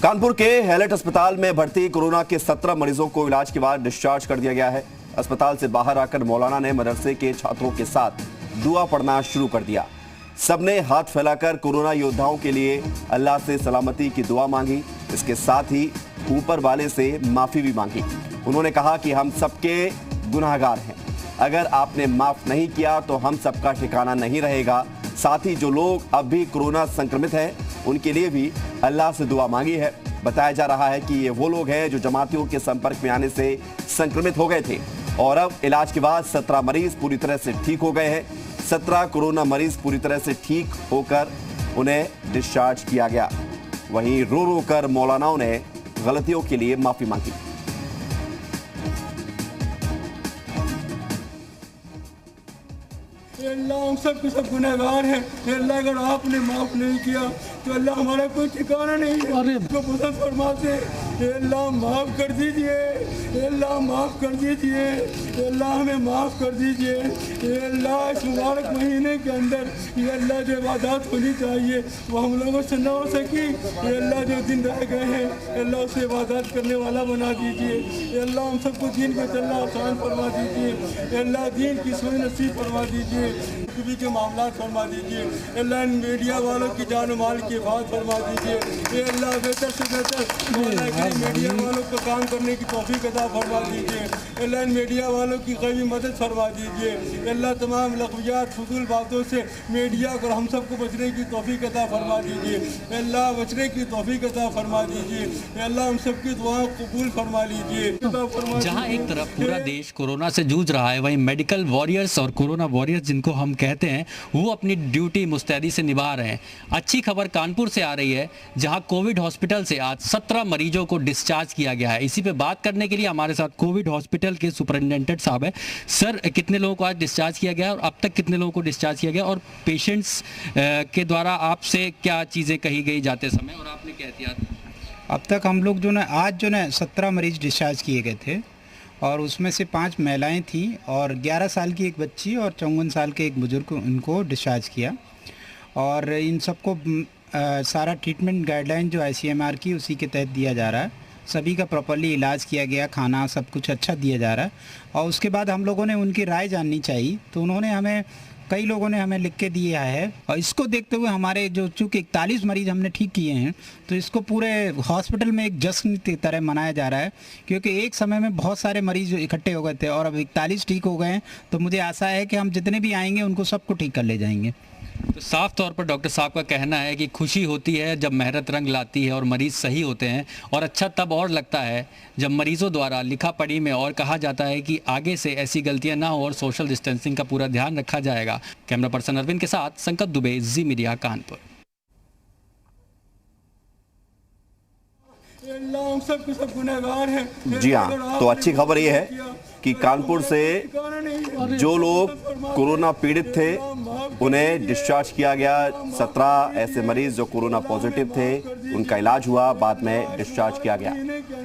कानपुर के हैलेट अस्पताल में भर्ती कोरोना के 17 मरीजों को इलाज के बाद डिस्चार्ज कर दिया गया है। अस्पताल से बाहर आकर मौलाना ने मदरसे के छात्रों के साथ दुआ पढ़ना शुरू कर दिया। सबने हाथ फैलाकर कोरोना योद्धाओं के लिए अल्लाह से सलामती की दुआ मांगी। इसके साथ ही ऊपर वाले से माफी भी मांगी। उन्होंने कहा कि हम सबके गुनाहगार हैं, अगर आपने माफ नहीं किया तो हम सबका ठिकाना नहीं रहेगा। साथ ही जो लोग अब भी कोरोना संक्रमित हैं उनके लिए भी अल्लाह से दुआ मांगी है। बताया जा रहा है कि ये वो लोग हैं जो जमातियों के संपर्क में आने से संक्रमित हो गए थे और अब इलाज के बाद 17 मरीज पूरी तरह से ठीक हो गए हैं। 17 कोरोना मरीज पूरी तरह से ठीक होकर उन्हें डिस्चार्ज किया गया। वहीं रो रो कर मौलानाओं ने गलतियों के लिए माफी मांगी। अल्लाह हम सब गुनहगार हैं। अल्लाह अगर आपने माफ नहीं किया तो अल्लाह हमारा कोई ठिकाना नहीं है। तो पसंद फरमाते अल्लाह माफ कर दीजिए, अल्लाह माफ कर दीजिए, अल्लाह हमें माफ कर दीजिए। अल्लाह इस मुबारक महीने के अंदर ये अल्लाह जो इबादत होनी चाहिए वो हम लोगों से न हो सकी। अल्लाह जो दिन रह गए हैं अल्लाह उसे इबादत करने वाला बना दीजिए। अल्लाह हम सबको दीन का चलना आसान फरमा दीजिए। अल्लाह दीन की समझ नसीब फरमा दीजिए। किसी के मामला फरमा दीजिए। अल्लाह मीडिया वालों की जान माल की हिफाजत फरमा दीजिए। अल्लाह बेहतर से बेहतर मीडिया वालों को काम करने की तौफीक अता फरमा दीजिए। अल्लाह मीडिया वालों की कभी मदद फरमा दीजिए। अल्लाह तमाम लग़वियात फजूल बातों से मीडिया और हम सबको बचने की तौफीक अता फरमा दीजिए। अल्लाह बचने की तौफीक अता फरमा दीजिए। अल्लाह हम सबकी दुआओं कबूल फरमा लीजिए। जहां एक तरफ पूरा देश कोरोना से जूझ रहा है, वहीं मेडिकल वॉरियर्स और कोरोना वॉरियर्स जिनको हम कहते हैं वो अपनी ड्यूटी मुस्तैदी से निभा रहे हैं। अच्छी खबर कानपुर से आ रही है जहां कोविड हॉस्पिटल से आज 17 मरीजों को डिस्चार्ज किया गया है। इसी पे बात करने के लिए हमारे साथ कोविड हॉस्पिटल के सुपरिटेंडेंट साहब है। सर, कितने लोगों को आज डिस्चार्ज किया गया और अब तक कितने लोगों को डिस्चार्ज किया गया और पेशेंट्स के द्वारा आपसे क्या चीज़ें कही गई जाते समय और आपने क्या एहतियात? अब तक हम लोग आज 17 मरीज डिस्चार्ज किए गए थे और उसमें से 5 महिलाएं थी और 11 साल की एक बच्ची और 54 साल के एक बुजुर्ग को इनको डिस्चार्ज किया। और इन सबको सारा ट्रीटमेंट गाइडलाइन जो ICMR की उसी के तहत दिया जा रहा है। सभी का प्रॉपर्ली इलाज किया गया, खाना सब कुछ अच्छा दिया जा रहा है। और उसके बाद हम लोगों ने उनकी राय जाननी चाहिए तो उन्होंने कई लोगों ने हमें लिख के दिया है। और इसको देखते हुए हमारे जो चूँकि 41 मरीज़ हमने ठीक किए हैं तो इसको पूरे हॉस्पिटल में एक जश्न की तरह मनाया जा रहा है, क्योंकि एक समय में बहुत सारे मरीज इकट्ठे हो गए थे और अब 41 ठीक हो गए हैं। तो मुझे आशा है कि हम जितने भी आएंगे उनको सबको ठीक कर ले जाएंगे। तो साफ तौर पर डॉक्टर साहब का कहना है कि खुशी होती है जब मेहनत रंग लाती है और मरीज़ सही होते हैं, और अच्छा तब और लगता है जब मरीज़ों द्वारा लिखा पढ़ी में और कहा जाता है कि आगे से ऐसी गलतियां ना हो और सोशल डिस्टेंसिंग का पूरा ध्यान रखा जाएगा। कैमरा पर्सन अरविंद के साथ संकट दुबे, जी मीडिया, कानपुर। सब गुनहगार हैं। जी हाँ, तो अच्छी खबर ये है कि कानपुर से जो लोग कोरोना पीड़ित थे उन्हें डिस्चार्ज किया गया। 17 ऐसे मरीज जो कोरोना पॉजिटिव थे उनका इलाज हुआ, बाद में डिस्चार्ज किया गया।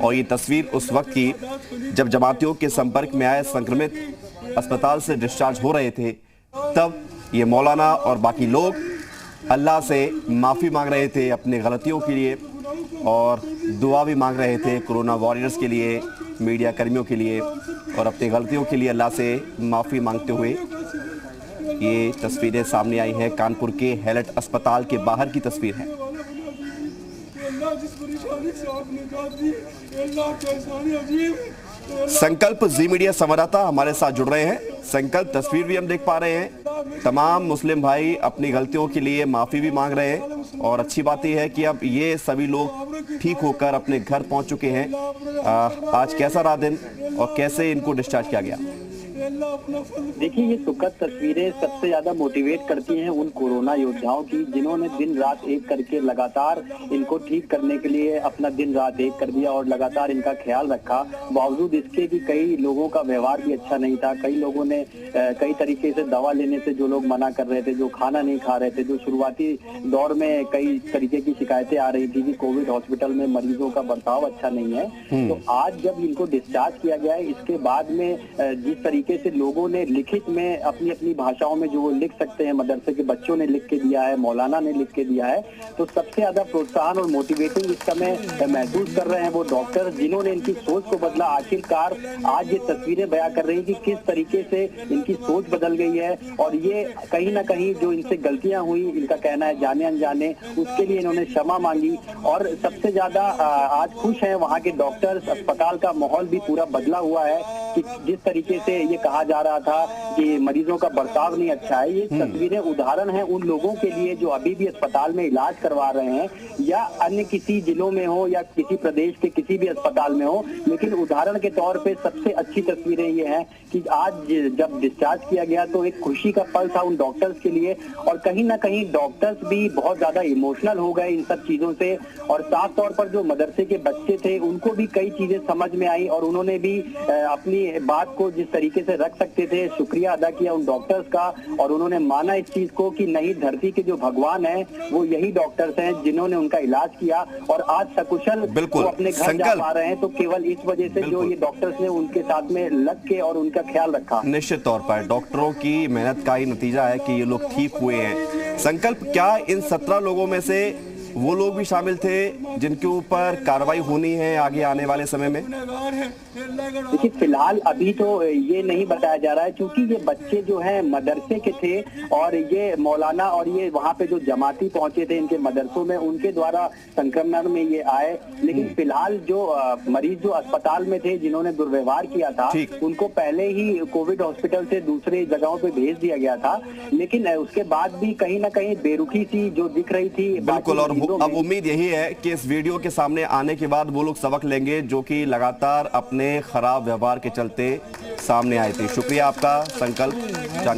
और ये तस्वीर उस वक्त की जब जमातियों के संपर्क में आए संक्रमित अस्पताल से डिस्चार्ज हो रहे थे, तब ये मौलाना और बाकी लोग अल्लाह से माफ़ी मांग रहे थे अपनी गलतियों के लिए और दुआ भी मांग रहे थे कोरोना वॉरियर्स के लिए, मीडिया कर्मियों के लिए, और अपनी गलतियों के लिए अल्लाह से माफ़ी मांगते हुए ये तस्वीरें सामने आई हैं। कानपुर के हैलेट अस्पताल के बाहर की तस्वीर है। संकल्प जी मीडिया संवाददाता हमारे साथ जुड़ रहे हैं। संकल्प, तस्वीर भी हम देख पा रहे हैं, तमाम मुस्लिम भाई अपनी गलतियों के लिए माफ़ी भी मांग रहे हैं और अच्छी बात यह है कि अब ये सभी लोग ठीक होकर अपने घर पहुंच चुके हैं। आज कैसा रहा दिन और कैसे इनको डिस्चार्ज किया गया? देखिए, ये सुखद तस्वीरें सबसे ज्यादा मोटिवेट करती हैं उन कोरोना योद्धाओं की जिन्होंने दिन रात एक करके लगातार इनको ठीक करने के लिए अपना दिन रात एक कर दिया और लगातार इनका ख्याल रखा। बावजूद इसके कि कई लोगों का व्यवहार भी अच्छा नहीं था। कई लोगों ने कई तरीके से दवा लेने से जो लोग मना कर रहे थे, जो खाना नहीं खा रहे थे, जो शुरुआती दौर में कई तरीके की शिकायतें आ रही थी कि कोविड हॉस्पिटल में मरीजों का बर्ताव अच्छा नहीं है। तो आज जब इनको डिस्चार्ज किया गया है, इसके बाद में जिस तरीके तरीके से लोगों ने लिखित में अपनी अपनी भाषाओं में जो वो लिख सकते हैं, मदरसे के बच्चों ने लिख के दिया है, मौलाना ने लिख के दिया है, तो सबसे ज्यादा प्रोत्साहन और मोटिवेटिंग इस समय महसूस कर रहे हैं वो डॉक्टर जिन्होंने इनकी सोच को बदला। आखिरकार आज ये तस्वीरें बयां कर रही है कि किस तरीके से इनकी सोच बदल गई है और ये कहीं ना कहीं जो इनसे गलतियां हुई, इनका कहना है जाने अनजाने, उसके लिए इन्होंने क्षमा मांगी। और सबसे ज्यादा आज खुश हैं वहाँ के डॉक्टर्स। अस्पताल का माहौल भी पूरा बदला हुआ है कि जिस तरीके से ये कहा जा रहा था कि मरीजों का बर्ताव नहीं अच्छा है, ये तस्वीरें उदाहरण है उन लोगों के लिए जो अभी भी अस्पताल में इलाज करवा रहे हैं या अन्य किसी जिलों में हो या किसी प्रदेश के किसी भी अस्पताल में हो। लेकिन उदाहरण के तौर पे सबसे अच्छी तस्वीरें ये हैं कि आज जब डिस्चार्ज किया गया तो एक खुशी का पल था उन डॉक्टर्स के लिए और कहीं ना कहीं डॉक्टर्स भी बहुत ज्यादा इमोशनल हो गए इन सब चीजों से। और साफ तौर पर जो मदरसे के बच्चे थे उनको भी कई चीजें समझ में आई और उन्होंने भी अपनी बात को जिस तरीके से रख सकते थे शुक्रिया अदा किया उन डॉक्टर्स का और उन्होंने माना इस चीज को कि नहीं, धरती के जो भगवान है वो यही डॉक्टर्स हैं जिन्होंने उनका इलाज किया और आज सकुशल वो अपने घर जा पा रहे हैं। तो केवल इस वजह से जो ये डॉक्टर्स ने उनके साथ में लग के और उनका ख्याल रखा। निश्चित तौर पर डॉक्टरों की मेहनत का ही नतीजा है कि ये लोग ठीक हुए हैं। संकल्प, क्या इन 17 लोगों में से वो लोग भी शामिल थे जिनके ऊपर कार्रवाई होनी है आगे आने वाले समय में? देखिए, फिलहाल अभी तो ये नहीं बताया जा रहा है क्योंकि ये बच्चे जो हैं मदरसे के थे और ये मौलाना और ये वहाँ पे जो जमाती पहुंचे थे इनके मदरसों में, उनके द्वारा संक्रमण में ये आए। लेकिन फिलहाल जो मरीज जो अस्पताल में थे जिन्होंने दुर्व्यवहार किया था उनको पहले ही कोविड हॉस्पिटल से दूसरे जगहों पे भेज दिया गया था। लेकिन उसके बाद भी कहीं ना कहीं बेरुखी सी जो दिख रही थी। बिल्कुल, और अब उम्मीद यही है कि इस वीडियो के सामने आने के बाद वो लोग सबक लेंगे जो कि लगातार अपने खराब व्यवहार के चलते सामने आए थे। शुक्रिया आपका संकल्प।